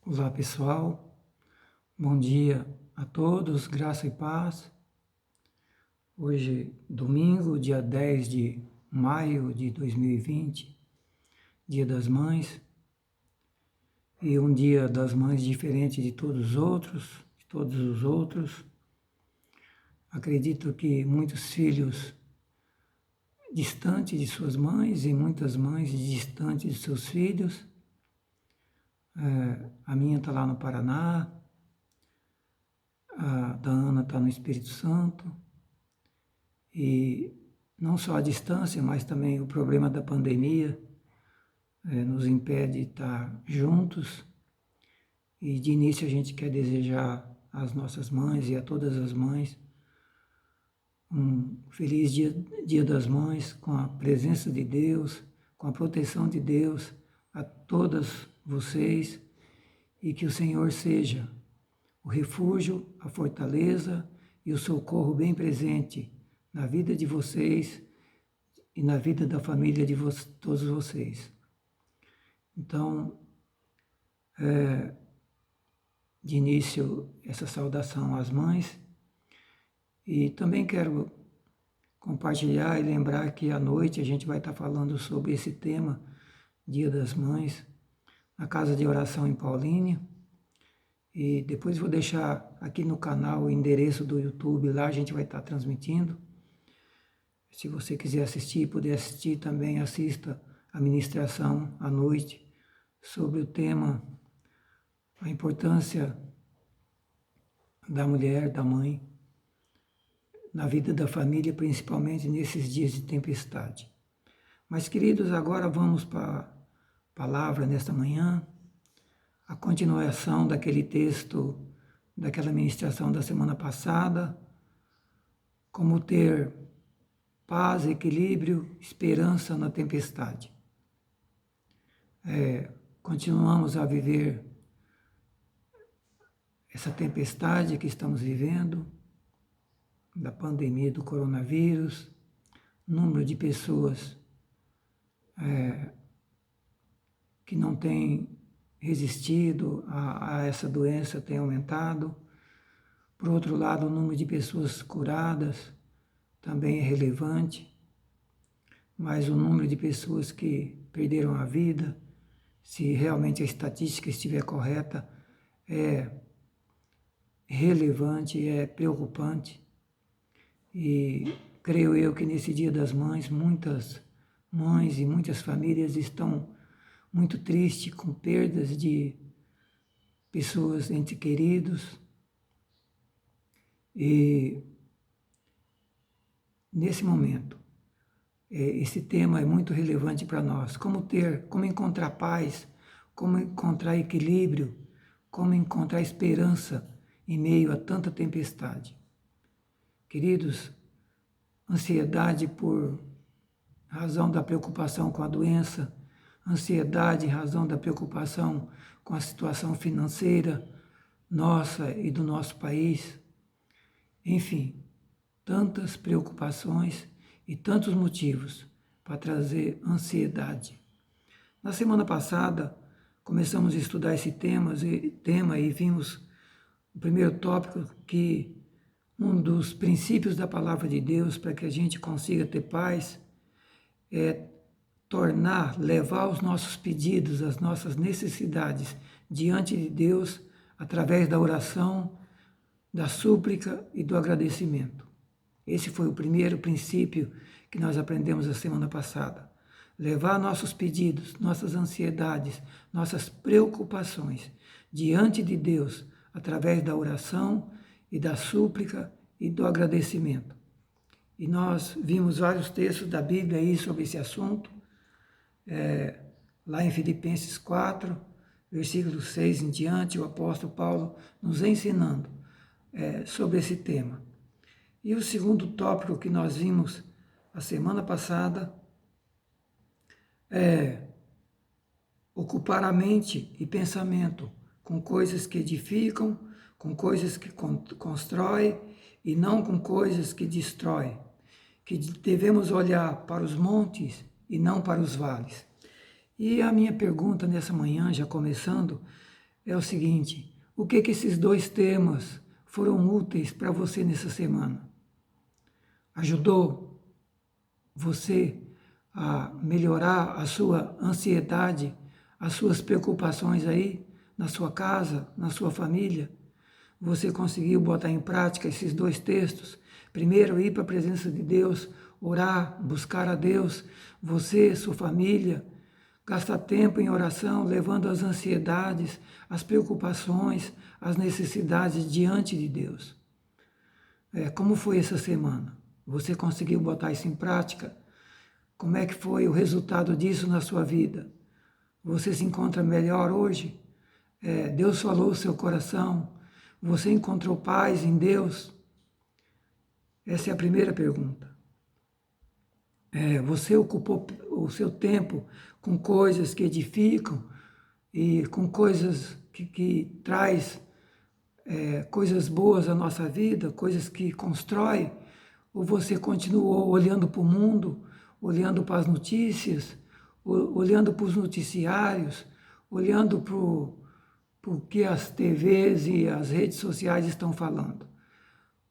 Olá pessoal, bom dia a todos, graça e paz. Hoje, domingo, dia 10 de maio de 2020, Dia das Mães, e um Dia das Mães diferente de todos os outros. Acredito que muitos filhos distantes de suas mães e muitas mães distantes de seus filhos. A minha está lá no Paraná, a da Ana está no Espírito Santo, e não só a distância, mas também o problema da pandemia nos impede de estar juntos. E de início a gente quer desejar às nossas mães e a todas as mães um feliz dia das Mães, com a presença de Deus, com a proteção de Deus a todas vocês, e que o Senhor seja o refúgio, a fortaleza e o socorro bem presente na vida de vocês e na vida da família de todos vocês. Então, de início, essa saudação às mães, e também quero compartilhar e lembrar que à noite a gente vai estar falando sobre esse tema, Dia das Mães, na Casa de Oração em Paulínia. E depois vou deixar aqui no canal o endereço do YouTube, lá a gente vai estar transmitindo. Se você quiser assistir, puder assistir também, assista a ministração à noite sobre o tema, a importância da mulher, da mãe, na vida da família, principalmente nesses dias de tempestade. Mas, queridos, agora vamos para a palavra nesta manhã, a continuação daquele texto, daquela ministração da semana passada, como ter paz, equilíbrio, esperança na tempestade. Continuamos a viver essa tempestade que estamos vivendo, da pandemia do coronavírus, número de pessoas que não têm resistido a essa doença tem aumentado. Por outro lado, o número de pessoas curadas também é relevante, mas o número de pessoas que perderam a vida, se realmente a estatística estiver correta, é relevante, é preocupante. E creio eu que nesse Dia das Mães, muitas mães e muitas famílias estão muito tristes com perdas de pessoas, entes queridos. E nesse momento, esse tema é muito relevante para nós. Como encontrar paz, como encontrar equilíbrio, como encontrar esperança em meio a tanta tempestade. Queridos, ansiedade por razão da preocupação com a doença, ansiedade em razão da preocupação com a situação financeira nossa e do nosso país. Enfim, tantas preocupações e tantos motivos para trazer ansiedade. Na semana passada, começamos a estudar esse tema e vimos o primeiro tópico, que um dos princípios da palavra de Deus para que a gente consiga ter paz é levar os nossos pedidos, as nossas necessidades diante de Deus através da oração, da súplica e do agradecimento. Esse foi o primeiro princípio que nós aprendemos a semana passada. Levar nossos pedidos, nossas ansiedades, nossas preocupações diante de Deus através da oração e da súplica e do agradecimento. E nós vimos vários textos da Bíblia aí sobre esse assunto, lá em Filipenses 4, versículo 6 em diante, o apóstolo Paulo nos ensinando sobre esse tema. E o segundo tópico que nós vimos a semana passada é ocupar a mente e pensamento com coisas que edificam, com coisas que constroem e não com coisas que destroem. Que devemos olhar para os montes e não para os vales. E a minha pergunta nessa manhã, já começando, é o seguinte: o que esses dois temas foram úteis para você nessa semana? Ajudou você a melhorar a sua ansiedade, as suas preocupações aí na sua casa, na sua família? Você conseguiu botar em prática esses dois textos? Primeiro, ir para a presença de Deus, orar, buscar a Deus, você, sua família, gastar tempo em oração, levando as ansiedades, as preocupações, as necessidades diante de Deus. Como foi essa semana? Você conseguiu botar isso em prática? Como é que foi o resultado disso na sua vida? Você se encontra melhor hoje? Deus falou o seu coração? Você encontrou paz em Deus? Essa é a primeira pergunta. Você ocupou o seu tempo com coisas que edificam e com coisas que traz coisas boas à nossa vida, coisas que constroem? Ou você continuou olhando para o mundo, olhando para as notícias, olhando para os noticiários, olhando para o que as TVs e as redes sociais estão falando?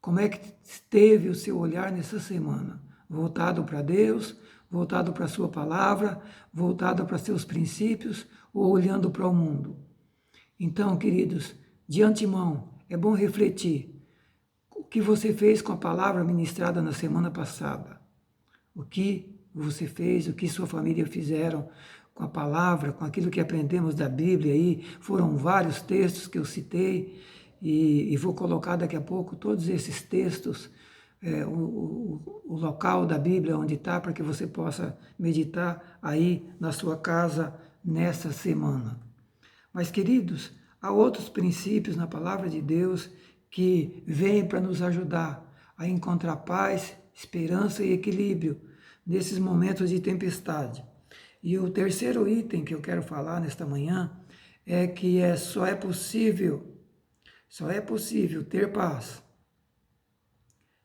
Como é que esteve o seu olhar nessa semana? Voltado para Deus, voltado para a sua palavra, voltado para seus princípios ou olhando para o mundo? Então, queridos, de antemão, é bom refletir o que você fez com a palavra ministrada na semana passada. O que você fez, o que sua família fizeram com a palavra, com aquilo que aprendemos da Bíblia aí. Foram vários textos que eu citei e vou colocar daqui a pouco todos esses textos, o local da Bíblia onde está, para que você possa meditar aí na sua casa nessa semana. Mas, queridos, há outros princípios na palavra de Deus que vêm para nos ajudar a encontrar paz, esperança e equilíbrio nesses momentos de tempestade. E o terceiro item que eu quero falar nesta manhã é que só é possível ter paz.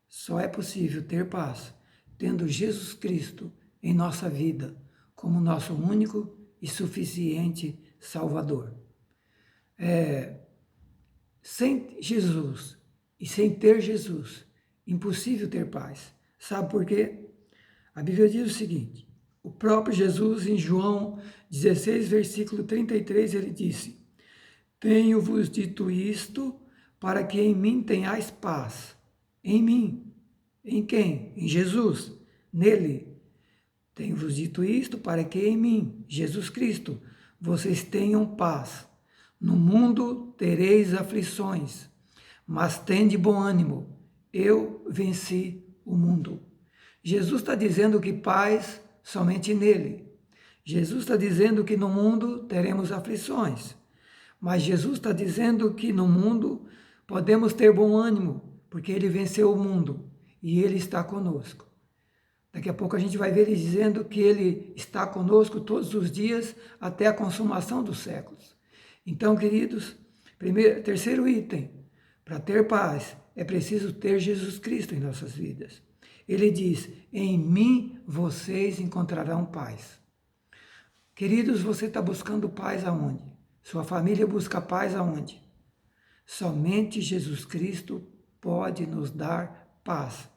Só é possível ter paz tendo Jesus Cristo em nossa vida como nosso único e suficiente Salvador. Sem Jesus e sem ter Jesus, impossível ter paz. Sabe por quê? A Bíblia diz o seguinte: o próprio Jesus, em João 16, versículo 33, ele disse: tenho-vos dito isto para que em mim tenhais paz. Em mim. Em quem? Em Jesus. Nele. Tenho-vos dito isto para que em mim, Jesus Cristo, vocês tenham paz. No mundo tereis aflições, mas tende bom ânimo. Eu venci o mundo. Jesus está dizendo que paz somente nele. Jesus está dizendo que no mundo teremos aflições. Mas Jesus está dizendo que no mundo podemos ter bom ânimo, porque ele venceu o mundo e ele está conosco. Daqui a pouco a gente vai ver ele dizendo que ele está conosco todos os dias até a consumação dos séculos. Então, queridos, terceiro item, para ter paz, é preciso ter Jesus Cristo em nossas vidas. Ele diz: em mim vocês encontrarão paz. Queridos, você está buscando paz aonde? Sua família busca paz aonde? Somente Jesus Cristo pode nos dar paz.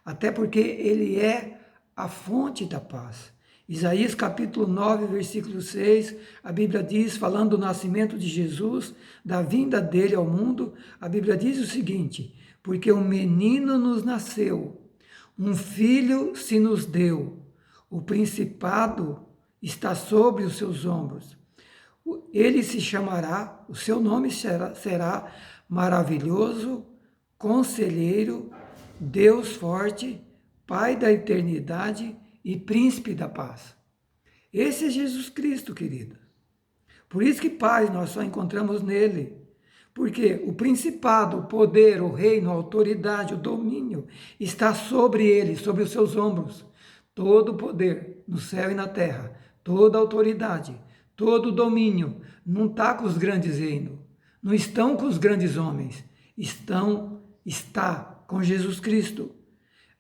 Até porque ele é a fonte da paz. Isaías capítulo 9, versículo 6, a Bíblia diz, falando do nascimento de Jesus, da vinda dele ao mundo, a Bíblia diz o seguinte: porque um menino nos nasceu, um filho se nos deu, o principado está sobre os seus ombros. Ele se chamará, o seu nome será Maravilhoso, Conselheiro, Deus Forte, Pai da Eternidade e Príncipe da Paz. Esse é Jesus Cristo, querido. Por isso que paz nós só encontramos nele. Porque o principado, o poder, o reino, a autoridade, o domínio está sobre ele, sobre os seus ombros. Todo o poder no céu e na terra, toda a autoridade, todo o domínio não está com os grandes reinos, não estão com os grandes homens, está com Jesus Cristo.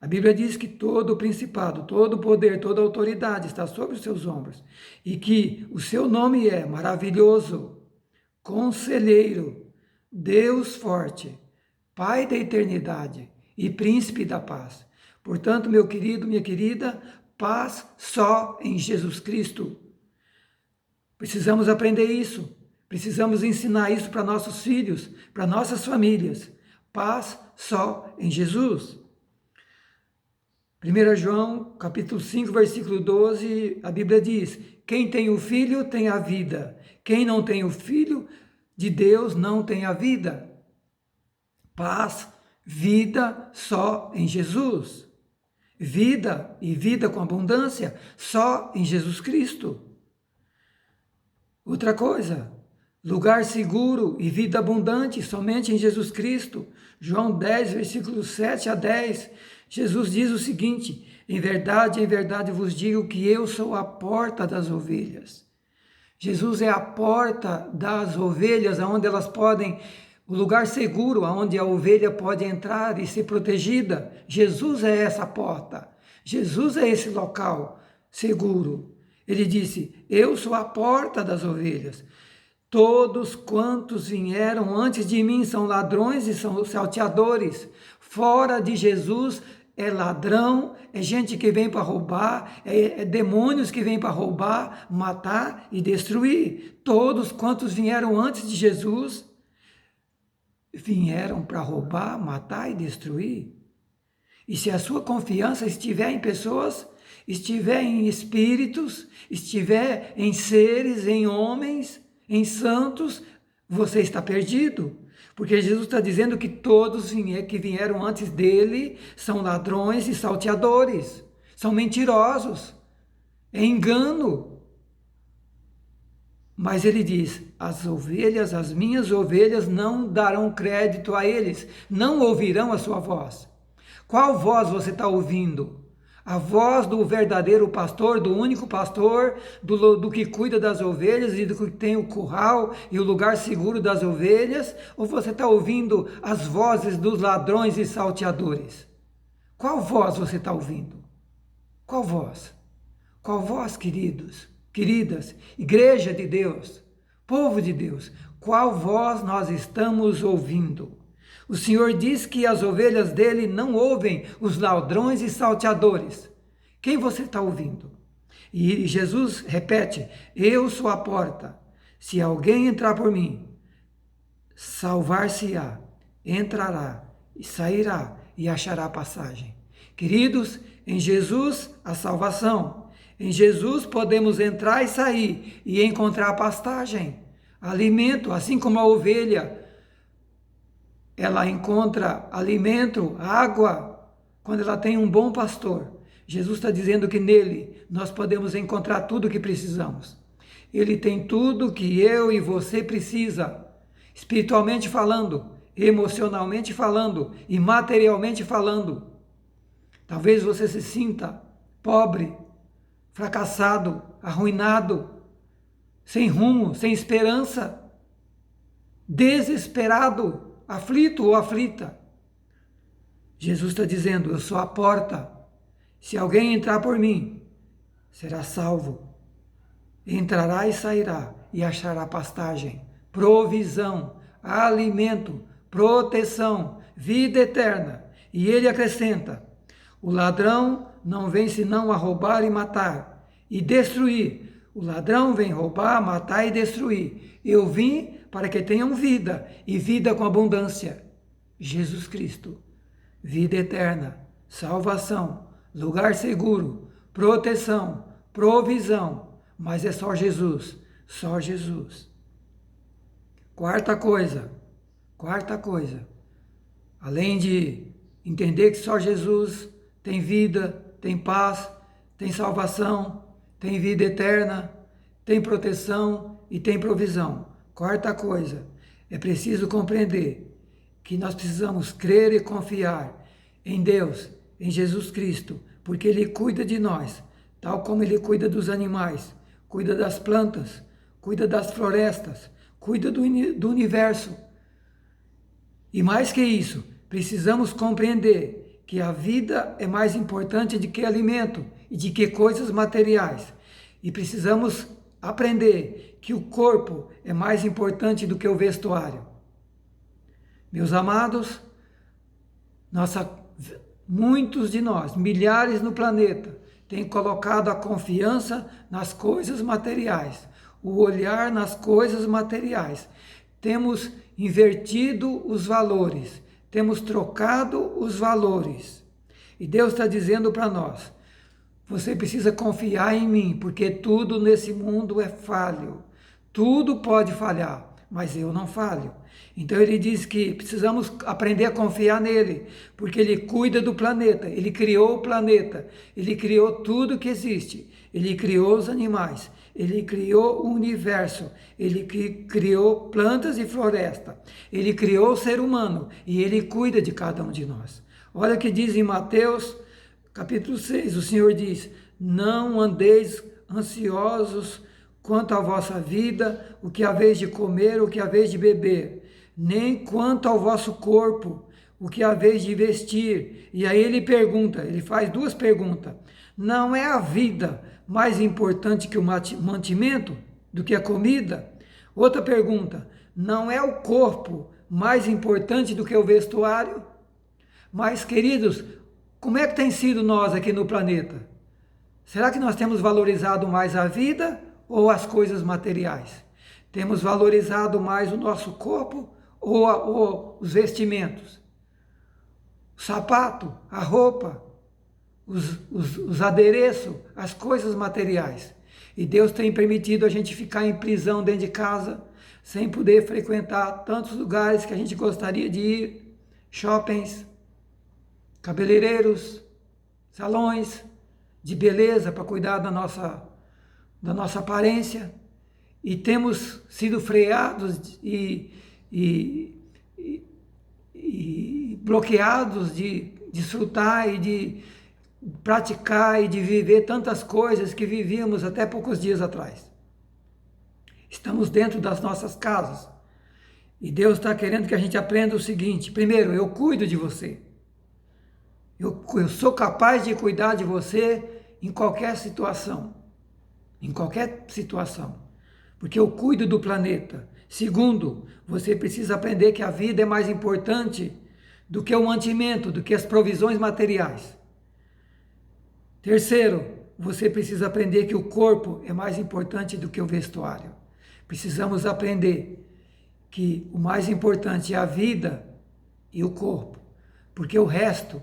A Bíblia diz que todo o principado, todo o poder, toda a autoridade está sobre os seus ombros e que o seu nome é maravilhoso, Conselheiro, Deus forte, Pai da eternidade e Príncipe da paz. Portanto, meu querido, minha querida, paz só em Jesus Cristo. Precisamos aprender isso. Precisamos ensinar isso para nossos filhos, para nossas famílias. Paz só em Jesus. 1 João, capítulo 5, versículo 12, a Bíblia diz: quem tem o Filho tem a vida. Quem não tem o Filho de Deus não tem a vida. Paz, vida só em Jesus. Vida e vida com abundância só em Jesus Cristo. Outra coisa, lugar seguro e vida abundante somente em Jesus Cristo. João 10, versículos 7 a 10, Jesus diz o seguinte: em verdade vos digo que eu sou a porta das ovelhas. Jesus é a porta das ovelhas, onde elas podem, o lugar seguro, onde a ovelha pode entrar e ser protegida. Jesus é essa porta, Jesus é esse local seguro. Ele disse: eu sou a porta das ovelhas. Todos quantos vieram antes de mim são ladrões e são salteadores. Fora de Jesus é ladrão, é gente que vem para roubar, é demônios que vêm para roubar, matar e destruir. Todos quantos vieram antes de Jesus vieram para roubar, matar e destruir. E se a sua confiança estiver em pessoas, estiver em espíritos, estiver em seres, em homens, em santos, você está perdido. Porque Jesus está dizendo que todos que vieram antes dele são ladrões e salteadores, são mentirosos, é engano. Mas ele diz: as ovelhas, as minhas ovelhas, não darão crédito a eles, não ouvirão a sua voz. Qual voz você está ouvindo? A voz do verdadeiro pastor, do único pastor, do que cuida das ovelhas e do que tem o curral e o lugar seguro das ovelhas? Ou você está ouvindo as vozes dos ladrões e salteadores? Qual voz você está ouvindo? Qual voz? Qual voz, queridos, queridas, igreja de Deus, povo de Deus? Qual voz nós estamos ouvindo? O Senhor diz que as ovelhas dele não ouvem os ladrões e salteadores. Quem você está ouvindo? E Jesus repete: eu sou a porta. Se alguém entrar por mim, salvar-se-á, entrará e sairá e achará passagem. Queridos, em Jesus a salvação. Em Jesus podemos entrar e sair e encontrar pastagem, alimento, assim como a ovelha. Ela encontra alimento, água, quando ela tem um bom pastor. Jesus está dizendo que nele nós podemos encontrar tudo o que precisamos. Ele tem tudo que eu e você precisa, espiritualmente falando, emocionalmente falando e materialmente falando. Talvez você se sinta pobre, fracassado, arruinado, sem rumo, sem esperança, desesperado, aflito ou aflita. Jesus está dizendo: eu sou a porta. Se alguém entrar por mim, será salvo. Entrará e sairá e achará pastagem, provisão, alimento, proteção, vida eterna. E ele acrescenta: o ladrão não vem senão a roubar e matar e destruir. O ladrão vem roubar, matar e destruir. Eu vim para que tenham vida, e vida com abundância. Jesus Cristo, vida eterna, salvação, lugar seguro, proteção, provisão, mas é só Jesus, só Jesus. Quarta coisa, além de entender que só Jesus tem vida, tem paz, tem salvação, tem vida eterna, tem proteção e tem provisão. Quarta coisa, é preciso compreender que nós precisamos crer e confiar em Deus, em Jesus Cristo, porque Ele cuida de nós, tal como Ele cuida dos animais, cuida das plantas, cuida das florestas, cuida do universo. E mais que isso, precisamos compreender que a vida é mais importante do que alimento e de que coisas materiais. E precisamos aprender que o corpo é mais importante do que o vestuário. Meus amados, muitos de nós, milhares no planeta, têm colocado a confiança nas coisas materiais, o olhar nas coisas materiais. Temos invertido os valores, temos trocado os valores. E Deus está dizendo para nós, você precisa confiar em mim, porque tudo nesse mundo é falho. Tudo pode falhar, mas eu não falho. Então ele diz que precisamos aprender a confiar nele, porque ele cuida do planeta, ele criou o planeta, ele criou tudo que existe, ele criou os animais, ele criou o universo, ele criou plantas e floresta, ele criou o ser humano e ele cuida de cada um de nós. Olha o que diz em Mateus capítulo 6, o Senhor diz, não andeis ansiosos quanto à vossa vida, o que haveis de comer, o que haveis de beber, nem quanto ao vosso corpo, o que haveis de vestir. E aí ele pergunta, ele faz duas perguntas. Não é a vida mais importante que o mantimento, do que a comida? Outra pergunta, não é o corpo mais importante do que o vestuário? Mas, queridos, como é que tem sido nós aqui no planeta? Será que nós temos valorizado mais a vida ou as coisas materiais? Temos valorizado mais o nosso corpo ou os vestimentos? O sapato, a roupa, os adereços, as coisas materiais. E Deus tem permitido a gente ficar em prisão dentro de casa, sem poder frequentar tantos lugares que a gente gostaria de ir, shoppings, cabeleireiros, salões de beleza para cuidar da nossa aparência, e temos sido freados e bloqueados de desfrutar e de praticar e de viver tantas coisas que vivíamos até poucos dias atrás. Estamos dentro das nossas casas e Deus está querendo que a gente aprenda o seguinte: primeiro, eu cuido de você. Eu sou capaz de cuidar de você em qualquer situação. Em qualquer situação. Porque eu cuido do planeta. Segundo, você precisa aprender que a vida é mais importante do que o mantimento, do que as provisões materiais. Terceiro, você precisa aprender que o corpo é mais importante do que o vestuário. Precisamos aprender que o mais importante é a vida e o corpo. Porque o resto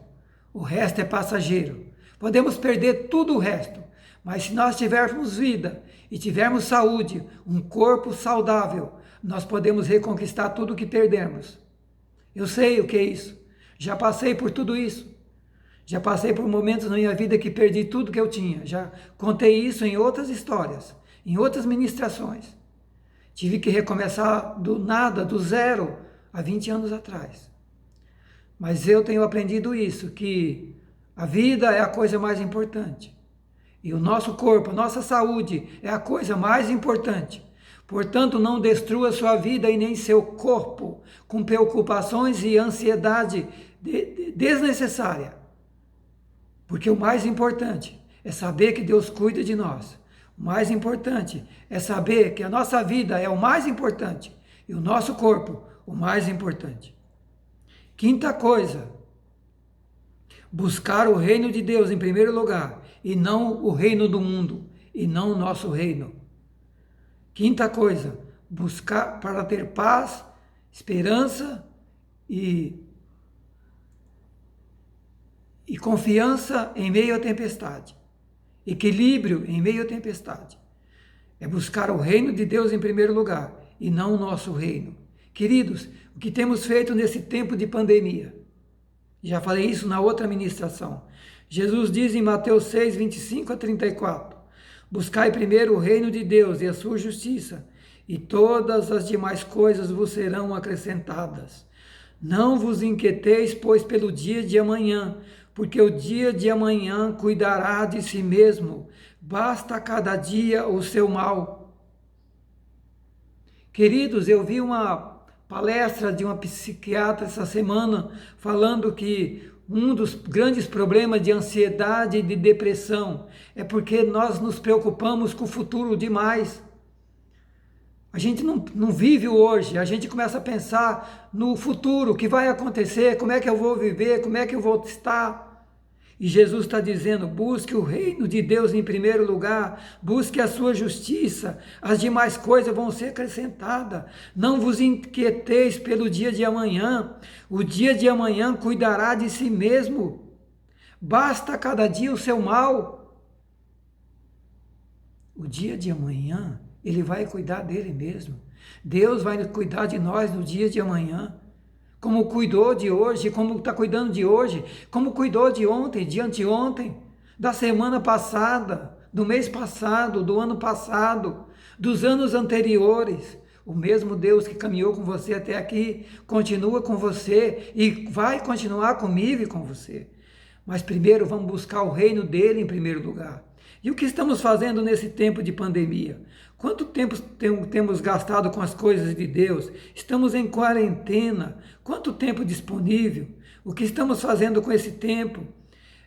é passageiro. Podemos perder tudo o resto, mas se nós tivermos vida e tivermos saúde, um corpo saudável, nós podemos reconquistar tudo o que perdemos. Eu sei o que é isso. Já passei por tudo isso. Já passei por momentos na minha vida que perdi tudo que eu tinha. Já contei isso em outras histórias, em outras ministrações. Tive que recomeçar do nada, do zero, há 20 anos atrás. Mas eu tenho aprendido isso, que a vida é a coisa mais importante. E o nosso corpo, a nossa saúde é a coisa mais importante. Portanto, não destrua sua vida e nem seu corpo com preocupações e ansiedade desnecessária. Porque o mais importante é saber que Deus cuida de nós. O mais importante é saber que a nossa vida é o mais importante e o nosso corpo o mais importante. Quinta coisa, buscar o reino de Deus em primeiro lugar e não o reino do mundo e não o nosso reino. Quinta coisa, buscar para ter paz, esperança e confiança em meio à tempestade. Equilíbrio em meio à tempestade. É buscar o reino de Deus em primeiro lugar e não o nosso reino. Queridos, o que temos feito nesse tempo de pandemia? Já falei isso na outra ministração. Jesus diz em Mateus 6, 25 a 34, buscai primeiro o reino de Deus e a sua justiça, e todas as demais coisas vos serão acrescentadas. Não vos inquieteis, pois, pelo dia de amanhã, porque o dia de amanhã cuidará de si mesmo, basta a cada dia o seu mal. Queridos, eu vi uma palestra de uma psiquiatra essa semana falando que um dos grandes problemas de ansiedade e de depressão é porque nós nos preocupamos com o futuro demais. A gente não vive o hoje, a gente começa a pensar no futuro, o que vai acontecer, como é que eu vou viver, como é que eu vou estar. E Jesus está dizendo, busque o reino de Deus em primeiro lugar, busque a sua justiça, as demais coisas vão ser acrescentadas. Não vos inquieteis pelo dia de amanhã, o dia de amanhã cuidará de si mesmo. Basta cada dia o seu mal. O dia de amanhã, ele vai cuidar dele mesmo. Deus vai cuidar de nós no dia de amanhã. Como cuidou de hoje, como está cuidando de hoje, como cuidou de ontem, de anteontem, da semana passada, do mês passado, do ano passado, dos anos anteriores. O mesmo Deus que caminhou com você até aqui, continua com você e vai continuar comigo e com você. Mas primeiro vamos buscar o reino dele em primeiro lugar. E o que estamos fazendo nesse tempo de pandemia? Quanto tempo temos gastado com as coisas de Deus? Estamos em quarentena. Quanto tempo disponível? O que estamos fazendo com esse tempo?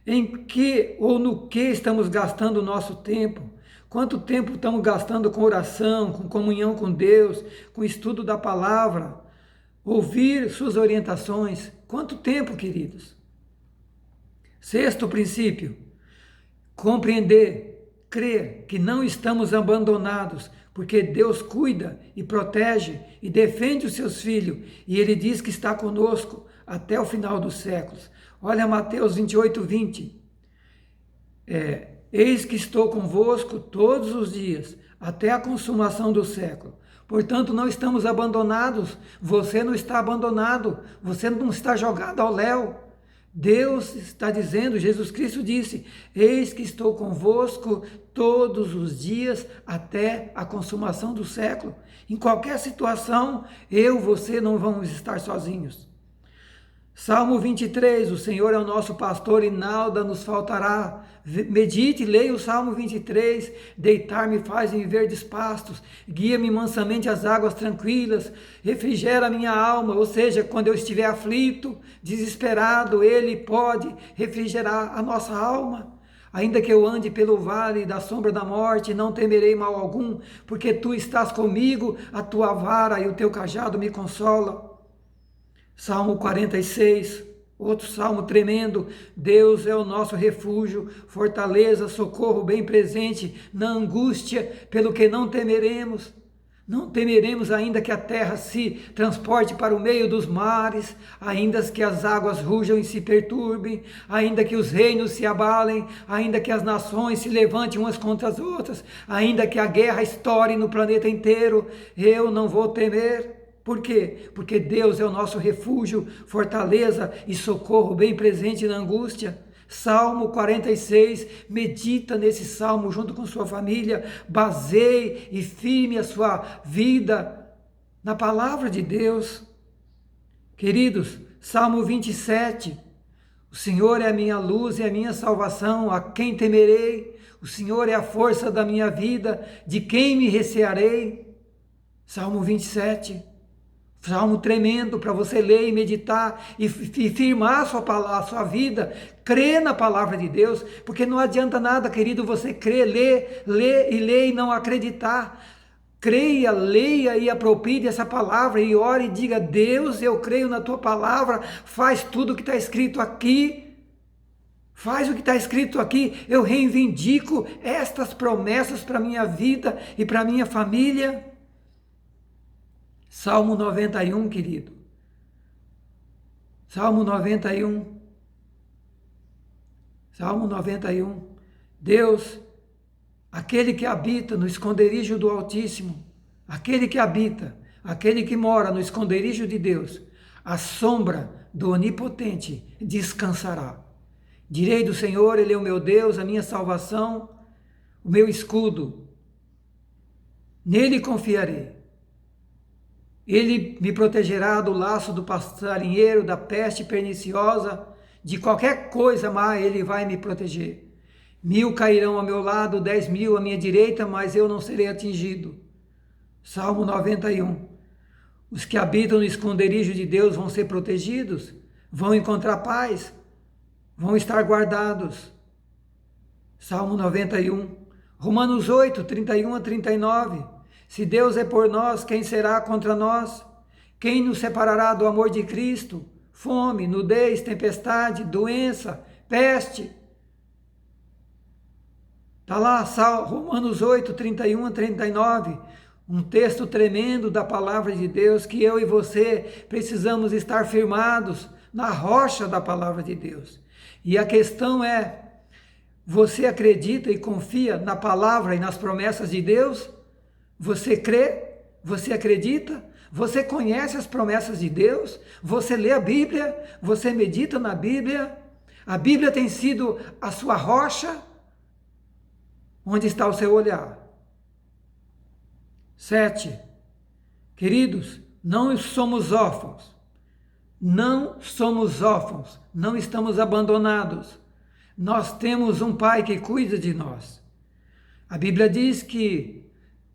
Em que ou no que estamos gastando o nosso tempo? Quanto tempo estamos gastando com oração, com comunhão com Deus, com estudo da palavra? Ouvir suas orientações? Quanto tempo, queridos? Sexto princípio, compreender, crer que não estamos abandonados, porque Deus cuida e protege e defende os seus filhos, e Ele diz que está conosco até o final dos séculos. Olha Mateus 28, 20. Eis que estou convosco todos os dias, até a consumação do século. Portanto, não estamos abandonados, você não está abandonado, você não está jogado ao léu. Deus está dizendo, Jesus Cristo disse, eis que estou convosco todos os dias até a consumação do século. Em qualquer situação, você não vamos estar sozinhos. Salmo 23, o Senhor é o nosso pastor e nada nos faltará. Medite, leia o Salmo 23, deitar-me faz em verdes pastos, guia-me mansamente às águas tranquilas, refrigera a minha alma, ou seja, quando eu estiver aflito, desesperado, Ele pode refrigerar a nossa alma. Ainda que eu ande pelo vale da sombra da morte, não temerei mal algum, porque Tu estás comigo, a Tua vara e o Teu cajado me consolam. Salmo 46, outro salmo tremendo. Deus é o nosso refúgio, fortaleza, socorro bem presente na angústia, pelo que não temeremos. Não temeremos ainda que a terra se transporte para o meio dos mares, ainda que as águas rujam e se perturbem, ainda que os reinos se abalem, ainda que as nações se levantem umas contra as outras, ainda que a guerra estoure no planeta inteiro, eu não vou temer. Por quê? Porque Deus é o nosso refúgio, fortaleza e socorro bem presente na angústia. Salmo 46, medita nesse salmo junto com sua família, baseie e firme a sua vida na palavra de Deus. Queridos, Salmo 27, o Senhor é a minha luz e a minha salvação, a quem temerei? O Senhor é a força da minha vida, de quem me recearei? Salmo 27. Salmo tremendo para você ler e meditar e firmar a sua vida, crer na palavra de Deus, porque não adianta nada, querido, você crer, ler e não acreditar. Creia, leia e aproprie dessa palavra e ore e diga, Deus, eu creio na tua palavra, faz tudo o que está escrito aqui. Faz o que está escrito aqui, eu reivindico estas promessas para a minha vida e para a minha família. Salmo 91, querido. Salmo 91. Salmo 91. Deus, aquele que habita no esconderijo do Altíssimo, aquele que mora no esconderijo de Deus, a sombra do Onipotente descansará. Direi do Senhor, Ele é o meu Deus, a minha salvação, o meu escudo. Nele confiarei. Ele me protegerá do laço do passarinheiro, da peste perniciosa, de qualquer coisa má Ele vai me proteger. 1000 cairão ao meu lado, 10.000 à minha direita, mas eu não serei atingido. Salmo 91. Os que habitam no esconderijo de Deus vão ser protegidos, vão encontrar paz, vão estar guardados. Salmo 91. Romanos 8, 31 a 39. Se Deus é por nós, quem será contra nós? Quem nos separará do amor de Cristo? Fome, nudez, tempestade, doença, peste. Está lá, Romanos 8, 31 a 39, um texto tremendo da palavra de Deus, que eu e você precisamos estar firmados na rocha da palavra de Deus. E a questão é, você acredita e confia na palavra e nas promessas de Deus? Você crê? Você acredita? Você conhece as promessas de Deus? Você lê a Bíblia? Você medita na Bíblia? A Bíblia tem sido a sua rocha? Onde está o seu olhar? 7. Queridos, não somos órfãos. Não somos órfãos. Não estamos abandonados. Nós temos um Pai que cuida de nós. A Bíblia diz que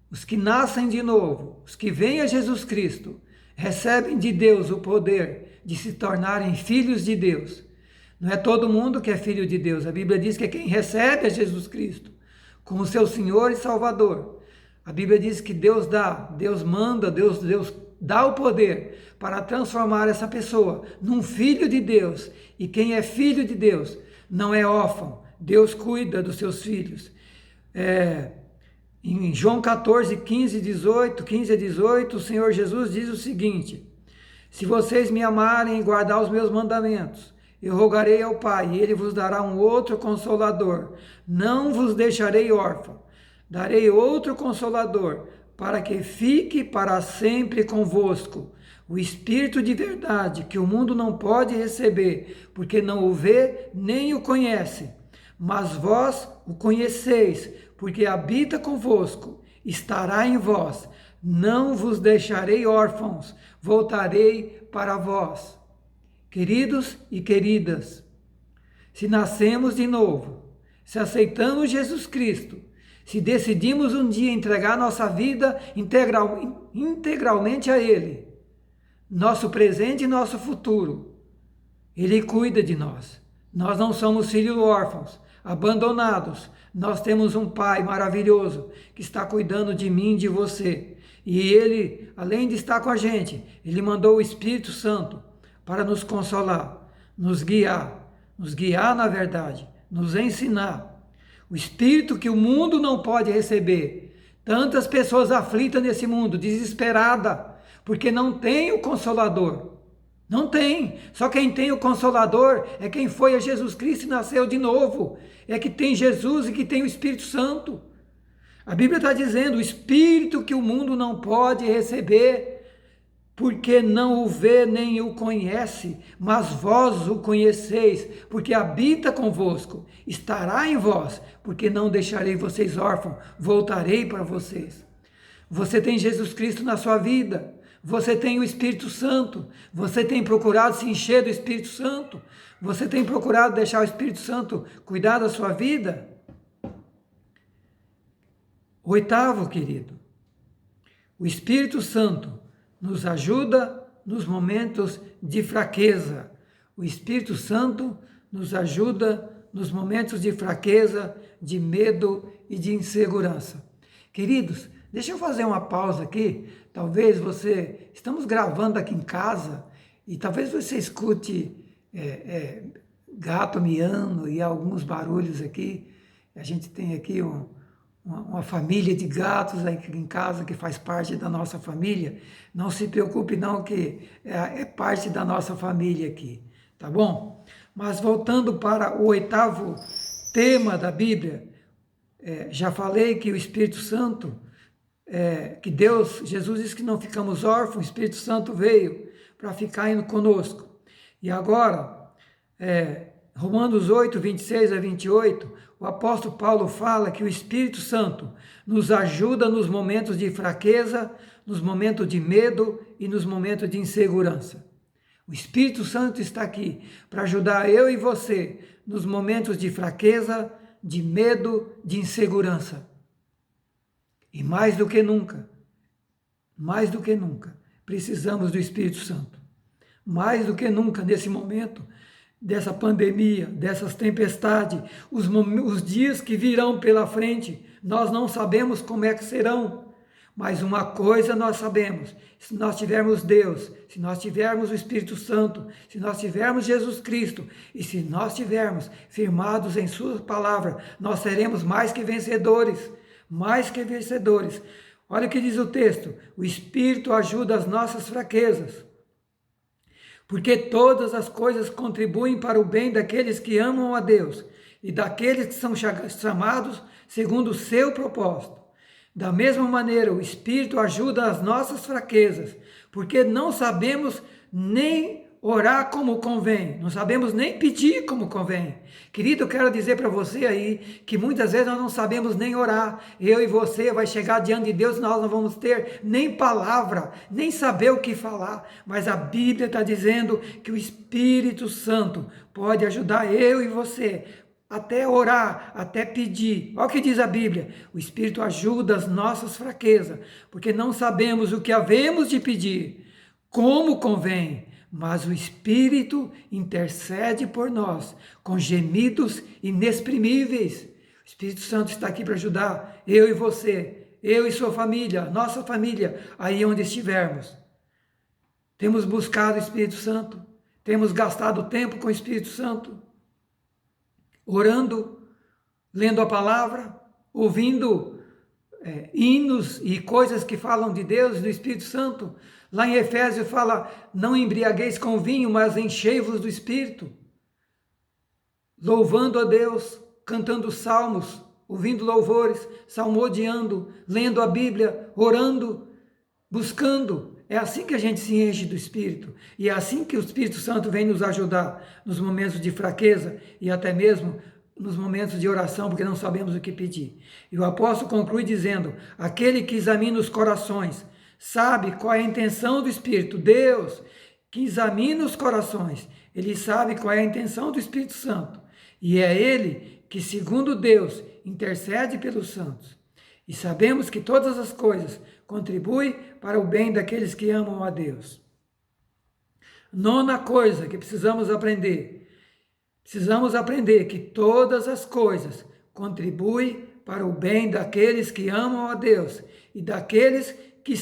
os que nascem de novo, os que vêm a Jesus Cristo, recebem de Deus o poder de se tornarem filhos de Deus. Não é todo mundo que é filho de Deus. A Bíblia diz que é quem recebe a Jesus Cristo como seu Senhor e Salvador. A Bíblia diz que Deus dá, Deus manda, Deus dá o poder para transformar essa pessoa num filho de Deus. E quem é filho de Deus não é órfão. Deus cuida dos seus filhos. Em João 14, 15 a 18, o Senhor Jesus diz o seguinte: se vocês me amarem e guardar os meus mandamentos, eu rogarei ao Pai, e Ele vos dará um outro Consolador. Não vos deixarei órfão. Darei outro Consolador, para que fique para sempre convosco. O Espírito de verdade, que o mundo não pode receber, porque não o vê nem o conhece. Mas vós o conheceis, porque habita convosco, estará em vós. Não vos deixarei órfãos, voltarei para vós. Queridos e queridas, se nascemos de novo, se aceitamos Jesus Cristo, se decidimos um dia entregar nossa vida integralmente a Ele, nosso presente e nosso futuro, Ele cuida de nós. Nós não somos filhos órfãos, abandonados. Nós temos um Pai maravilhoso que está cuidando de mim e de você. E Ele, além de estar com a gente, Ele mandou o Espírito Santo para nos consolar, nos guiar na verdade, nos ensinar. O Espírito que o mundo não pode receber. Tantas pessoas aflitas nesse mundo, desesperadas, porque não tem o Consolador. Não tem. Só quem tem o Consolador é quem foi a Jesus Cristo e nasceu de novo. É que tem Jesus e que tem o Espírito Santo. A Bíblia está dizendo, o Espírito que o mundo não pode receber, porque não o vê nem o conhece, mas vós o conheceis, porque habita convosco, estará em vós, porque não deixarei vocês órfãos, voltarei para vocês. Você tem Jesus Cristo na sua vida, você tem o Espírito Santo, você tem procurado se encher do Espírito Santo, você tem procurado deixar o Espírito Santo cuidar da sua vida? 8º, querido, o Espírito Santo nos ajuda nos momentos de fraqueza. O Espírito Santo nos ajuda nos momentos de fraqueza, de medo e de insegurança. Queridos, deixa eu fazer uma pausa aqui. Talvez estamos gravando aqui em casa e talvez você escute gato miando e alguns barulhos aqui. A gente tem aqui uma família de gatos aqui em casa que faz parte da nossa família. Não se preocupe não, que é parte da nossa família aqui, tá bom? Mas voltando para o 8º tema da Bíblia, já falei que o Espírito Santo, que Jesus disse que não ficamos órfãos, o Espírito Santo veio para ficar indo conosco. E agora, Romanos 8, 26 a 28, o apóstolo Paulo fala que o Espírito Santo nos ajuda nos momentos de fraqueza, nos momentos de medo e nos momentos de insegurança. O Espírito Santo está aqui para ajudar eu e você nos momentos de fraqueza, de medo, de insegurança. E mais do que nunca, precisamos do Espírito Santo. Mais do que nunca nesse momento dessa pandemia, dessas tempestades, os dias que virão pela frente, nós não sabemos como é que serão, Mas uma coisa nós sabemos, se nós tivermos Deus, se nós tivermos o Espírito Santo, se nós tivermos Jesus Cristo e se nós tivermos firmados em sua palavra, nós seremos mais que vencedores, mais que vencedores. Olha o que diz o texto: o Espírito ajuda as nossas fraquezas, porque todas as coisas contribuem para o bem daqueles que amam a Deus e daqueles que são chamados segundo o seu propósito. Da mesma maneira, o Espírito ajuda as nossas fraquezas, porque não sabemos nem orar como convém, não sabemos nem pedir como convém. Querido, eu quero dizer para você aí que muitas vezes nós não sabemos nem orar. Eu e você vai chegar diante de Deus e nós não vamos ter nem palavra, nem saber o que falar. Mas a Bíblia está dizendo que o Espírito Santo pode ajudar eu e você até orar, até pedir. Olha o que diz a Bíblia: o Espírito ajuda as nossas fraquezas, porque não sabemos o que havemos de pedir, como convém, mas o Espírito intercede por nós, com gemidos inexprimíveis. O Espírito Santo está aqui para ajudar eu e você, eu e sua família, nossa família, aí onde estivermos. Temos buscado o Espírito Santo, temos gastado tempo com o Espírito Santo, orando, lendo a palavra, ouvindo hinos e coisas que falam de Deus e do Espírito Santo. Lá em Efésios fala: não embriagueis com vinho, mas enchei-vos do Espírito. Louvando a Deus, cantando salmos, ouvindo louvores, salmodiando, lendo a Bíblia, orando, buscando. É assim que a gente se enche do Espírito. E é assim que o Espírito Santo vem nos ajudar nos momentos de fraqueza e até mesmo nos momentos de oração, porque não sabemos o que pedir. E o apóstolo conclui dizendo: aquele que examina os corações sabe qual é a intenção do Espírito. Deus, que examina os corações, ele sabe qual é a intenção do Espírito Santo. E é ele que, segundo Deus, intercede pelos santos. E sabemos que todas as coisas contribuem para o bem daqueles que amam a Deus. Nona coisa que precisamos aprender que todas as coisas contribuem para o bem daqueles que amam a Deus e daqueles que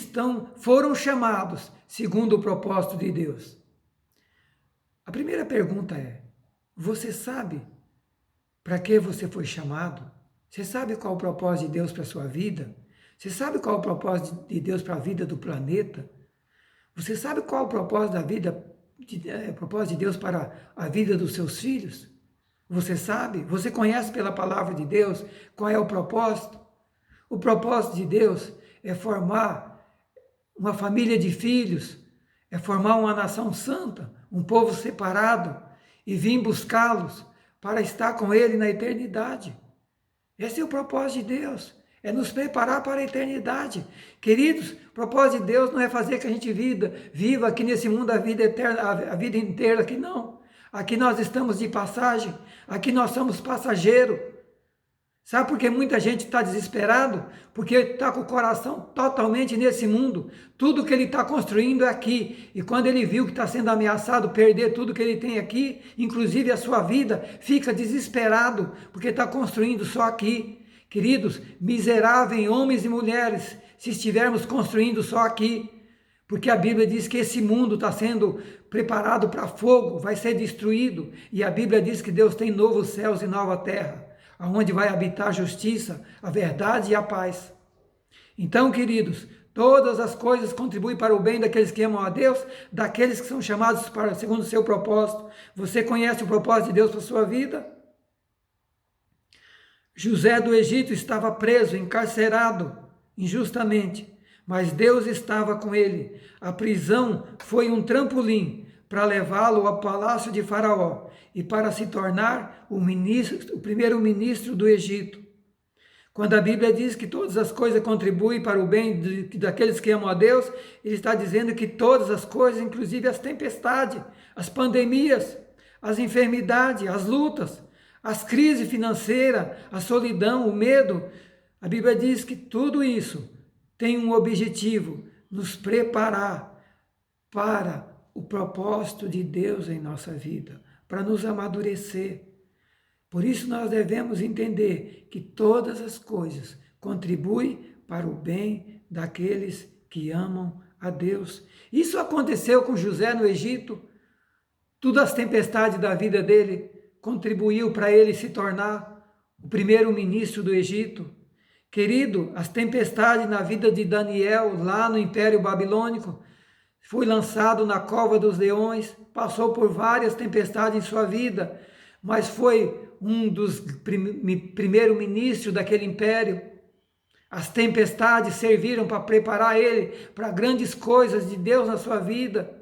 foram chamados segundo o propósito de Deus. A primeira pergunta é: você sabe para que você foi chamado? Você sabe qual é o propósito de Deus para a sua vida? Você sabe qual é o propósito de Deus para a vida do planeta? Você sabe qual é o propósito da vida, propósito de Deus para a vida dos seus filhos? Você sabe? Você conhece pela palavra de Deus qual é o propósito? O propósito de Deus é formar uma família de filhos, é formar uma nação santa, um povo separado, e vir buscá-los para estar com Ele na eternidade. Esse é o propósito de Deus, é nos preparar para a eternidade. Queridos, o propósito de Deus não é fazer que a gente viva aqui nesse mundo a vida eterna, a vida inteira, aqui não. Aqui nós estamos de passagem, aqui nós somos passageiros. Sabe por que muita gente está desesperado? Porque está com o coração totalmente nesse mundo. Tudo que ele está construindo é aqui. E quando ele viu que está sendo ameaçado perder tudo que ele tem aqui, inclusive a sua vida, fica desesperado, porque está construindo só aqui. Queridos, miseráveis homens e mulheres, se estivermos construindo só aqui. Porque a Bíblia diz que esse mundo está sendo preparado para fogo, vai ser destruído. E a Bíblia diz que Deus tem novos céus e nova terra, aonde vai habitar a justiça, a verdade e a paz. Então, queridos, todas as coisas contribuem para o bem daqueles que amam a Deus, daqueles que são chamados para segundo o seu propósito. Você conhece o propósito de Deus para a sua vida? José do Egito estava preso, encarcerado injustamente, mas Deus estava com ele. A prisão foi um trampolim para levá-lo ao palácio de Faraó e para se tornar o primeiro-ministro do Egito. Quando a Bíblia diz que todas as coisas contribuem para o bem daqueles que amam a Deus, ele está dizendo que todas as coisas, inclusive as tempestades, as pandemias, as enfermidades, as lutas, as crises financeiras, a solidão, o medo, a Bíblia diz que tudo isso tem um objetivo: nos preparar para o propósito de Deus em nossa vida, para nos amadurecer. Por isso nós devemos entender que todas as coisas contribuem para o bem daqueles que amam a Deus. Isso aconteceu com José no Egito. Todas as tempestades da vida dele contribuiu para ele se tornar o primeiro-ministro do Egito. Querido, as tempestades na vida de Daniel, lá no Império Babilônico, foi lançado na cova dos leões, passou por várias tempestades em sua vida, mas foi um dos primeiro-ministros daquele império. As tempestades serviram para preparar ele para grandes coisas de Deus na sua vida.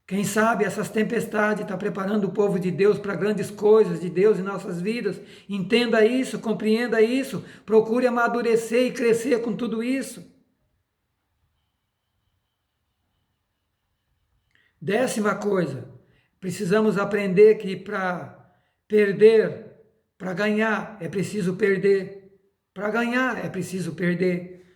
Quem sabe essas tempestades estão preparando o povo de Deus para grandes coisas de Deus em nossas vidas. Entenda isso, compreenda isso, procure amadurecer e crescer com tudo isso. 10ª coisa, precisamos aprender que para perder, para ganhar é preciso perder. Para ganhar é preciso perder.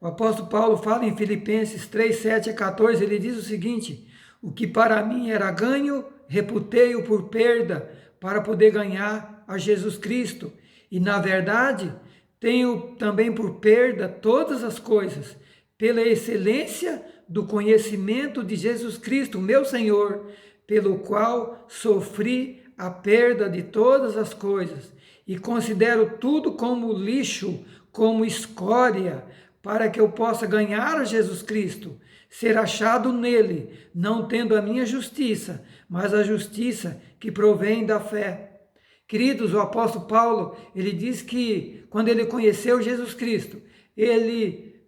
O apóstolo Paulo fala em Filipenses 3, 7 a 14, ele diz o seguinte: o que para mim era ganho, reputei-o por perda, para poder ganhar a Jesus Cristo. E na verdade, tenho também por perda todas as coisas, pela excelência do conhecimento de Jesus Cristo, meu Senhor, pelo qual sofri a perda de todas as coisas, e considero tudo como lixo, como escória, para que eu possa ganhar a Jesus Cristo, ser achado nele, não tendo a minha justiça, mas a justiça que provém da fé. Queridos, o apóstolo Paulo, ele diz que quando ele conheceu Jesus Cristo, ele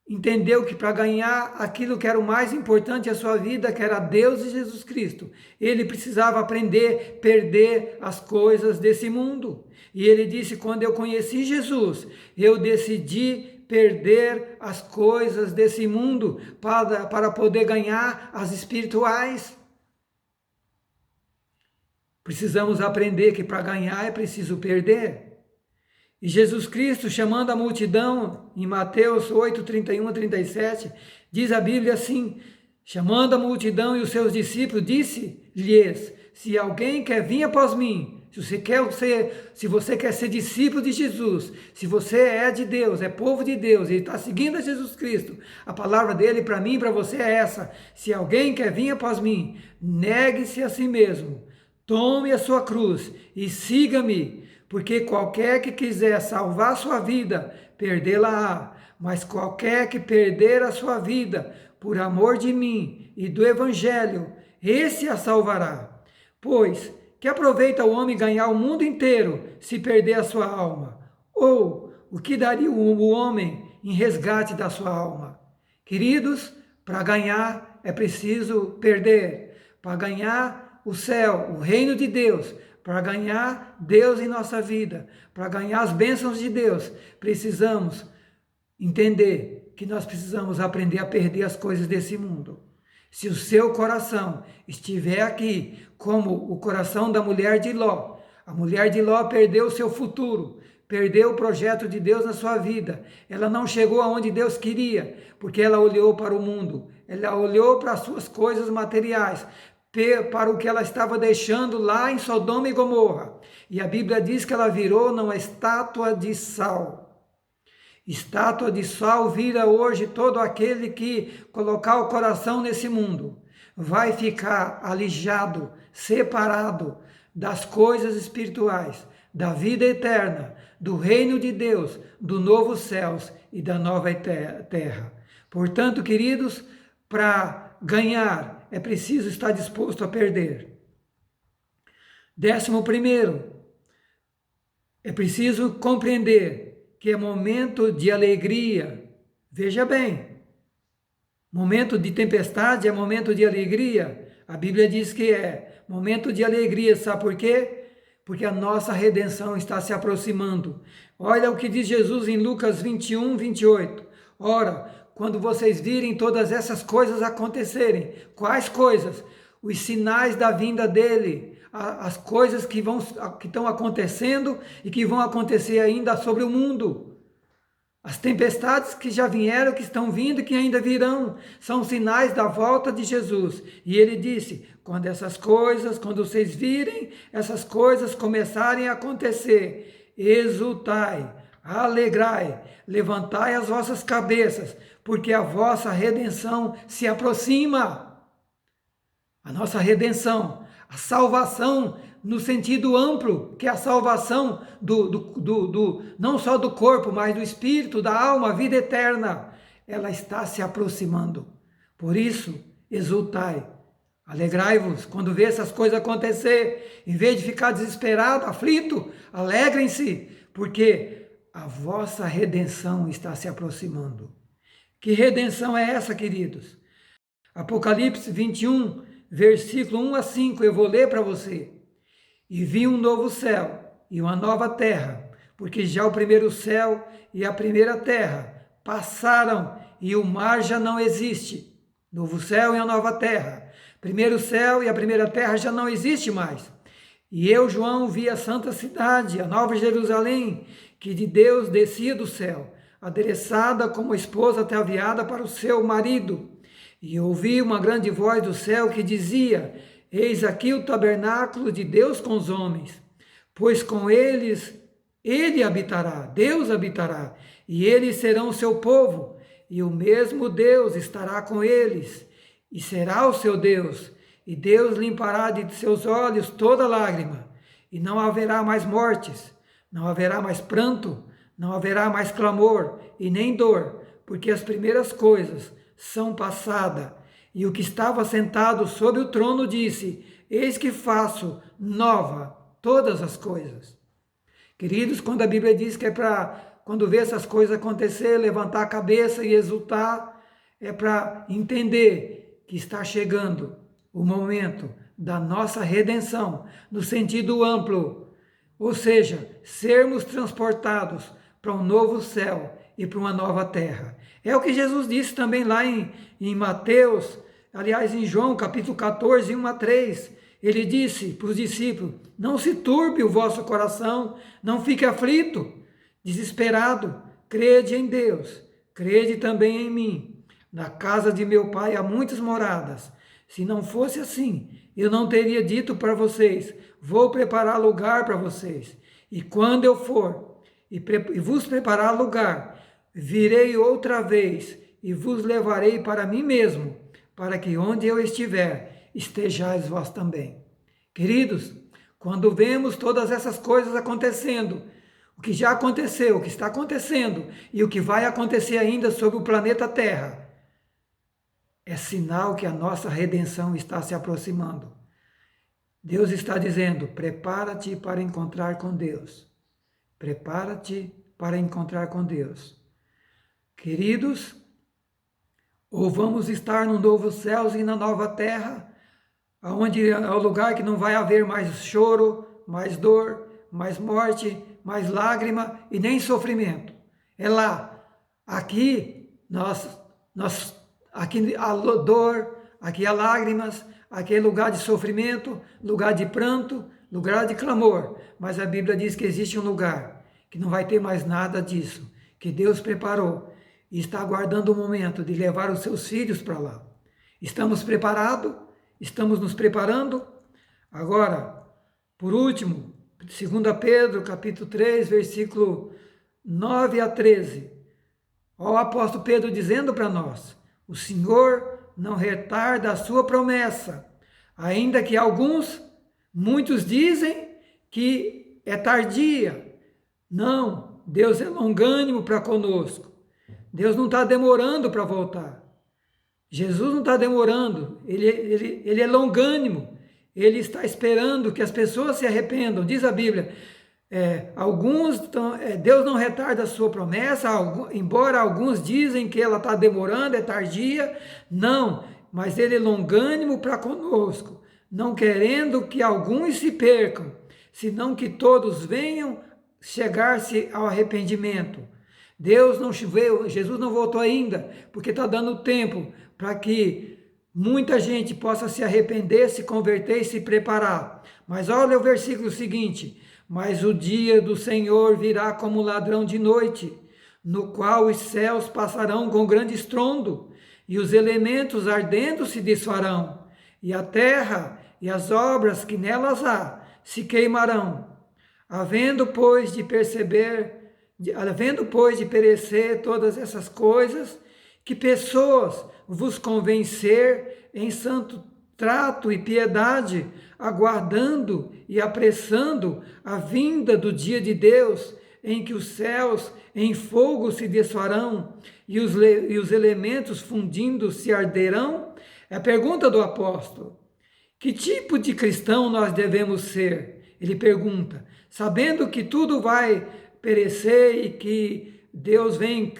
entendeu que para ganhar aquilo que era o mais importante em sua vida, que era Deus e Jesus Cristo, ele precisava aprender a perder as coisas desse mundo. E ele disse: quando eu conheci Jesus, eu decidi perder as coisas desse mundo para poder ganhar as espirituais. Precisamos aprender que para ganhar é preciso perder. E Jesus Cristo, chamando a multidão, em Mateus 8, 31 a 37, diz a Bíblia assim: chamando a multidão e os seus discípulos, disse-lhes: se alguém quer vir após mim, se você quer ser discípulo de Jesus, se você é de Deus, é povo de Deus e está seguindo a Jesus Cristo, a palavra dele para mim e para você é essa: se alguém quer vir após mim, negue-se a si mesmo, tome a sua cruz e siga-me, porque qualquer que quiser salvar a sua vida, perdê-la-á, mas qualquer que perder a sua vida por amor de mim e do Evangelho, esse a salvará. Pois que aproveita o homem ganhar o mundo inteiro se perder a sua alma? Ou o que daria o homem em resgate da sua alma? Queridos, para ganhar é preciso perder. Para ganhar o céu, o reino de Deus, para ganhar Deus em nossa vida, para ganhar as bênçãos de Deus, precisamos entender que nós precisamos aprender a perder as coisas desse mundo. Se o seu coração estiver aqui, como o coração da mulher de Ló, a mulher de Ló perdeu o seu futuro, perdeu o projeto de Deus na sua vida. Ela não chegou aonde Deus queria, porque ela olhou para o mundo, ela olhou para as suas coisas materiais, para o que ela estava deixando lá em Sodoma e Gomorra. E a Bíblia diz que ela virou numa estátua de sal. Estátua de sal vira hoje todo aquele que colocar o coração nesse mundo. Vai ficar alijado, separado das coisas espirituais, da vida eterna, do reino de Deus, do novo céus e da nova terra. Portanto, queridos, para ganhar é preciso estar disposto a perder. 11º, é preciso compreender que é momento de alegria. Veja bem, momento de tempestade é momento de alegria. A Bíblia diz que é momento de alegria, sabe por quê? Porque a nossa redenção está se aproximando. Olha o que diz Jesus em Lucas 21, 28. Ora, quando vocês virem todas essas coisas acontecerem, quais coisas? Os sinais da vinda dele, as coisas que estão acontecendo e que vão acontecer ainda sobre o mundo. As tempestades que já vieram, que estão vindo e que ainda virão, são sinais da volta de Jesus. E ele disse: quando vocês virem essas coisas começarem a acontecer, exultai, alegrai, levantai as vossas cabeças, porque a vossa redenção se aproxima. A nossa redenção, a salvação no sentido amplo, que é a salvação não só do corpo, mas do espírito, da alma, a vida eterna, ela está se aproximando. Por isso, exultai, alegrai-vos quando vê essas coisas acontecer, em vez de ficar desesperado, aflito, alegrem-se, porque a vossa redenção está se aproximando. Que redenção é essa, queridos? Apocalipse 21, versículo 1 a 5, eu vou ler para você. E vi um novo céu e uma nova terra, porque já o primeiro céu e a primeira terra passaram e o mar já não existe. Novo céu e a nova terra. Primeiro céu e a primeira terra já não existe mais. E eu, João, vi a santa cidade, a nova Jerusalém, que de Deus descia do céu, adereçada como esposa ataviada para o seu marido. E ouvi uma grande voz do céu que dizia: eis aqui o tabernáculo de Deus com os homens, pois com eles ele habitará, Deus habitará, e eles serão o seu povo, e o mesmo Deus estará com eles, e será o seu Deus, e Deus limpará de seus olhos toda lágrima, e não haverá mais mortes, não haverá mais pranto, não haverá mais clamor, e nem dor, porque as primeiras coisas são passadas. E o que estava sentado sobre o trono disse: eis que faço nova todas as coisas. Queridos, quando a Bíblia diz que é para, quando vê essas coisas acontecer, levantar a cabeça e exultar, é para entender que está chegando o momento da nossa redenção, no sentido amplo, ou seja, sermos transportados para um novo céu e para uma nova terra. É o que Jesus disse também lá em Mateus, aliás, em João, capítulo 14, 1 a 3. Ele disse para os discípulos: não se turbe o vosso coração, não fique aflito, desesperado, crede em Deus, crede também em mim. Na casa de meu pai há muitas moradas. Se não fosse assim, eu não teria dito para vocês: vou preparar lugar para vocês. E quando eu for e vos preparar lugar, virei outra vez e vos levarei para mim mesmo, para que onde eu estiver, estejais vós também. Queridos, quando vemos todas essas coisas acontecendo, o que já aconteceu, o que está acontecendo e o que vai acontecer ainda sobre o planeta Terra, é sinal que a nossa redenção está se aproximando. Deus está dizendo: prepara-te para encontrar com Deus. Prepara-te para encontrar com Deus. Queridos, ou vamos estar no novo céu e na nova terra, onde é o lugar que não vai haver mais choro, mais dor, mais morte, mais lágrima e nem sofrimento. É lá. Aqui aqui há dor, aqui há lágrimas, aqui é lugar de sofrimento, lugar de pranto, lugar de clamor. Mas a Bíblia diz que existe um lugar que não vai ter mais nada disso, que Deus preparou e está aguardando o momento de levar os seus filhos para lá. Estamos preparados? Estamos nos preparando? Agora, por último, 2 Pedro, capítulo 3, versículo 9 a 13. Ó, o apóstolo Pedro dizendo para nós: o Senhor não retarda a sua promessa, ainda que muitos dizem que é tardia. Não, Deus é longânimo para conosco. Deus não está demorando para voltar. Jesus não está demorando, ele é longânimo. Ele está esperando que as pessoas se arrependam. Diz a Bíblia, Deus não retarda a sua promessa, embora alguns dizem que ela está demorando, é tardia. Não, mas ele é longânimo para conosco, não querendo que alguns se percam, senão que todos venham chegar-se ao arrependimento. Jesus não voltou ainda, porque está dando tempo para que muita gente possa se arrepender, se converter e se preparar. Mas olha o versículo seguinte: mas o dia do Senhor virá como ladrão de noite, no qual os céus passarão com grande estrondo, e os elementos ardendo se desfarão, e a terra e as obras que nelas há se queimarão. Havendo, pois, de perceber havendo, pois, de perecer todas essas coisas, que pessoas vos convencer em santo trato e piedade, aguardando e apressando a vinda do dia de Deus, em que os céus em fogo se desfarão e os elementos fundindo se arderão? É a pergunta do apóstolo. Que tipo de cristão nós devemos ser? Ele pergunta, sabendo que tudo vai perecer e que Deus vem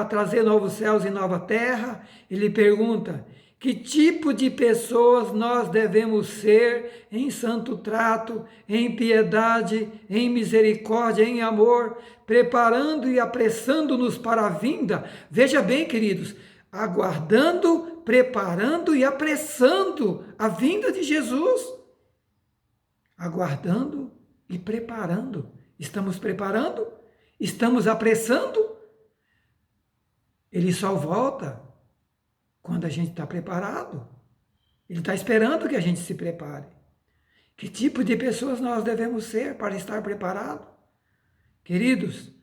trazer novos céus e nova terra, ele pergunta, que tipo de pessoas nós devemos ser em santo trato, em piedade, em misericórdia, em amor, preparando e apressando-nos para a vinda? Veja bem, queridos, aguardando, preparando e apressando a vinda de Jesus. Aguardando e preparando. Estamos preparando? Estamos apressando? Ele só volta quando a gente está preparado. Ele está esperando que a gente se prepare. Que tipo de pessoas nós devemos ser para estar preparado? Queridos,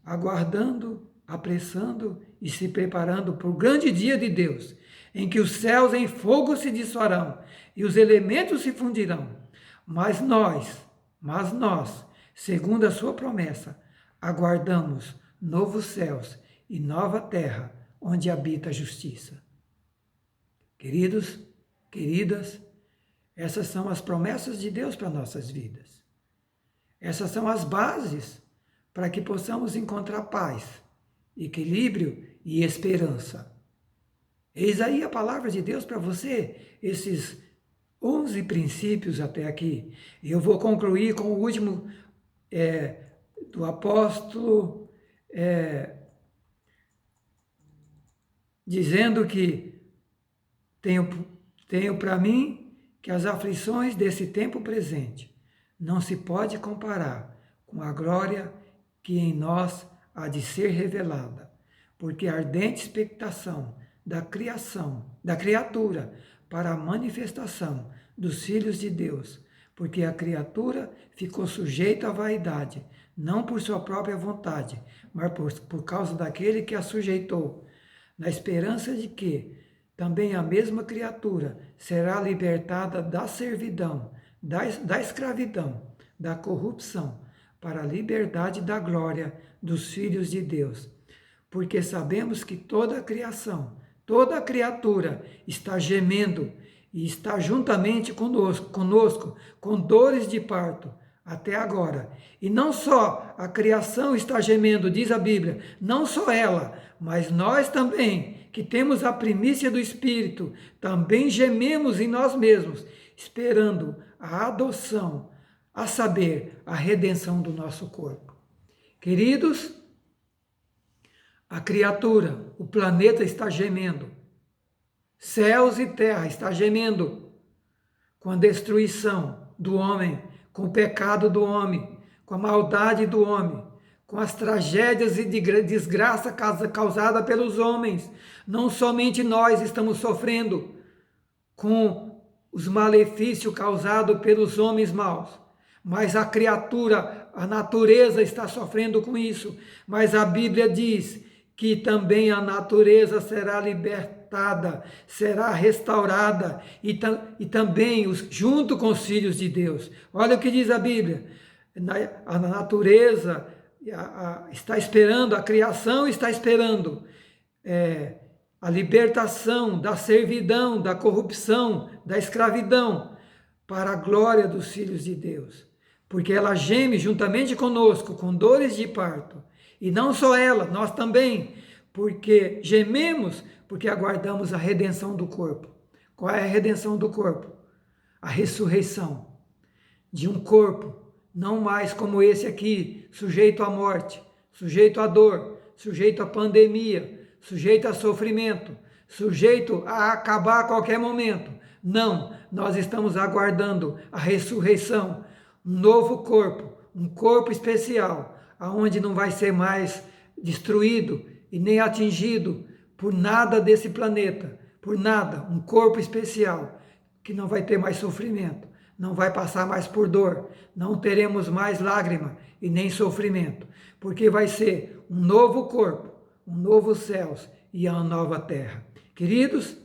aguardando, apressando e se preparando para o grande dia de Deus, em que os céus em fogo se desfarão e os elementos se fundirão. Mas nós, segundo a sua promessa, aguardamos novos céus e nova terra, onde habita a justiça. Queridos, queridas, essas são as promessas de Deus para nossas vidas. Essas são as bases para que possamos encontrar paz, equilíbrio e esperança. Eis aí a palavra de Deus para você, esses 11 princípios até aqui. E eu vou concluir com o último do apóstolo, dizendo que tenho para mim que as aflições desse tempo presente não se pode comparar com a glória que em nós há de ser revelada, porque a ardente expectação da criatura para a manifestação dos filhos de Deus, porque a criatura ficou sujeita à vaidade, não por sua própria vontade, mas por causa daquele que a sujeitou, na esperança de que também a mesma criatura será libertada da servidão, da escravidão, da corrupção, para a liberdade da glória dos filhos de Deus. Porque sabemos que toda a criação, toda a criatura está gemendo e está juntamente conosco com dores de parto, até agora. E não só a criação está gemendo, diz a Bíblia, não só ela, mas nós também, que temos a primícia do Espírito, também gememos em nós mesmos, esperando a adoção, a saber, a redenção do nosso corpo. Queridos, a criatura, o planeta está gemendo, céus e terra está gemendo com a destruição do homem, com o pecado do homem, com a maldade do homem, com as tragédias e desgraça causada pelos homens. Não somente nós estamos sofrendo com os malefícios causados pelos homens maus, mas a criatura, a natureza está sofrendo com isso. Mas a Bíblia diz que também a natureza será libertada, será restaurada, e também junto com os filhos de Deus. Olha o que diz a Bíblia, a natureza está esperando, a criação está esperando a libertação da servidão, da corrupção, da escravidão, para a glória dos filhos de Deus. Porque ela geme juntamente conosco, com dores de parto. E não só ela, nós também, porque gememos, porque aguardamos a redenção do corpo. Qual é a redenção do corpo? A ressurreição de um corpo, não mais como esse aqui, sujeito à morte, sujeito à dor, sujeito à pandemia, sujeito a sofrimento, sujeito a acabar a qualquer momento. Não, nós estamos aguardando a ressurreição, um novo corpo, um corpo especial, aonde não vai ser mais destruído e nem atingido por nada desse planeta, por nada, um corpo especial, que não vai ter mais sofrimento, não vai passar mais por dor, não teremos mais lágrima e nem sofrimento, porque vai ser um novo corpo, um novo céus e uma nova terra. Queridos,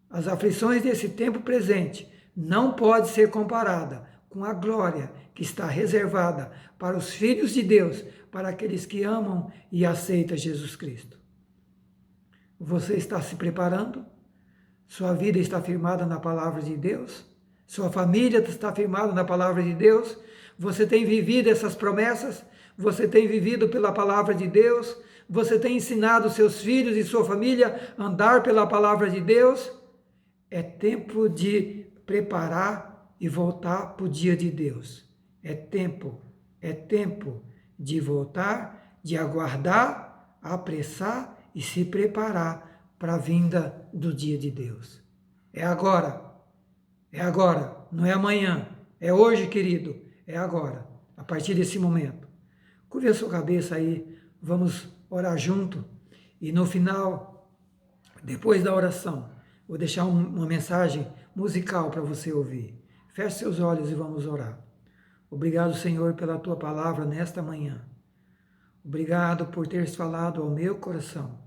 as aflições desse tempo presente não pode ser comparada com a glória que está reservada para os filhos de Deus, para aqueles que amam e aceitam Jesus Cristo. Você está se preparando? Sua vida está firmada na palavra de Deus? Sua família está firmada na palavra de Deus? Você tem vivido essas promessas? Você tem vivido pela palavra de Deus? Você tem ensinado seus filhos e sua família a andar pela palavra de Deus? É tempo de preparar e voltar para o dia de Deus. É tempo de voltar, de aguardar, apressar e se preparar para a vinda do dia de Deus. É agora, não é amanhã, é hoje, querido, é agora, a partir desse momento. Curve a sua cabeça aí, vamos orar junto e no final, depois da oração, vou deixar uma mensagem musical para você ouvir. Feche seus olhos e vamos orar. Obrigado, Senhor, pela Tua palavra nesta manhã. Obrigado por teres falado ao meu coração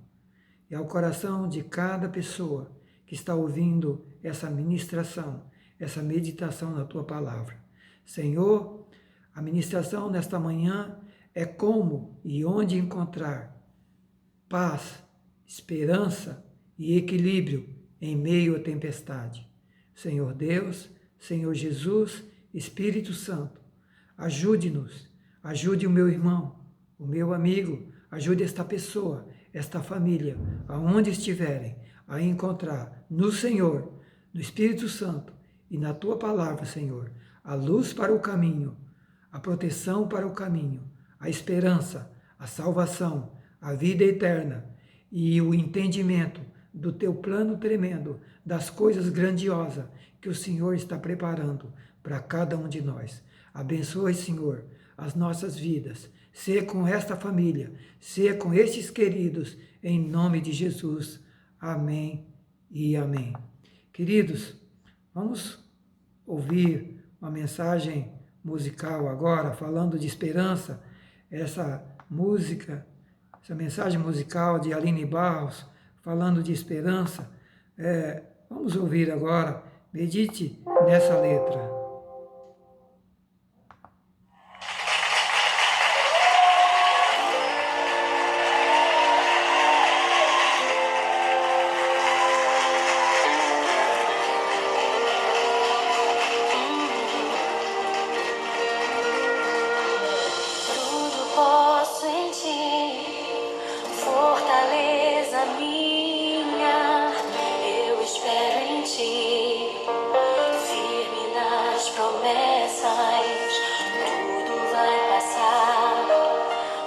e ao coração de cada pessoa que está ouvindo essa ministração, essa meditação na Tua palavra. Senhor, a ministração nesta manhã é como e onde encontrar paz, esperança e equilíbrio em meio à tempestade. Senhor Deus, Senhor Jesus, Espírito Santo, ajude-nos, ajude o meu irmão, o meu amigo, ajude esta pessoa, esta família, aonde estiverem, a encontrar no Senhor, no Espírito Santo e na Tua palavra, Senhor, a luz para o caminho, a proteção para o caminho, a esperança, a salvação, a vida eterna e o entendimento do Teu plano tremendo, das coisas grandiosas que o Senhor está preparando para cada um de nós. Abençoe, Senhor, as nossas vidas. Seja com esta família, seja com estes queridos, em nome de Jesus. Amém e amém. Queridos, vamos ouvir uma mensagem musical agora, falando de esperança. Essa música, essa mensagem musical de Aline Barros, falando de esperança. Vamos ouvir agora. Medite nessa letra.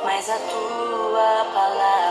Mas a tua palavra